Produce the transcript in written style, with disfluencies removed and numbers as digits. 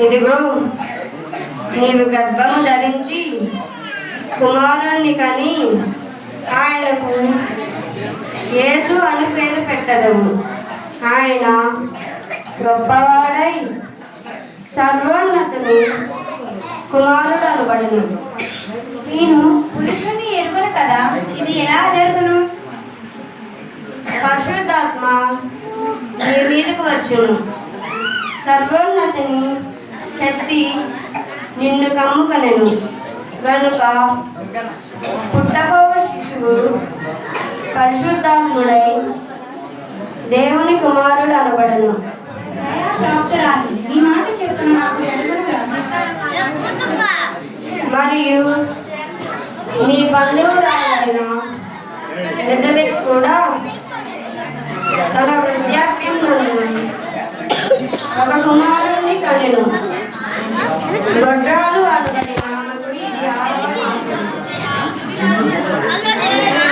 ఇదిగో నీవు గర్భము ధరించి కుమారుణ్ణి కని ఆయనకు యేసు అని పేరు పెట్టదవు. ఆయన గొప్పవాడై సర్వోన్నతుని కుమారుడు అనబడును. నేను పురుషుని ఎరుగను కదా, ఇది ఎలా జరుగును? పరిశుద్ధాత్మ నీ మీదకు వచ్చును, సర్వోన్నతిని శక్తి నిన్ను కమ్ముకొనెను గనుక పుట్టబోవు శిశువు పరిశుద్ధాత్ముడై దేవుని కుమారుడు అనబడను. ప్రాప్తురాలి, నీ మాట చెప్పున నాకు జరుగునుగా. మరియు నీ బంధువురాలైన ఎలిజబెత్ కూడా తన వృద్ధాప్యం నందు ఒక కుమారుణ్ణి కనెను. గొడ్రాలు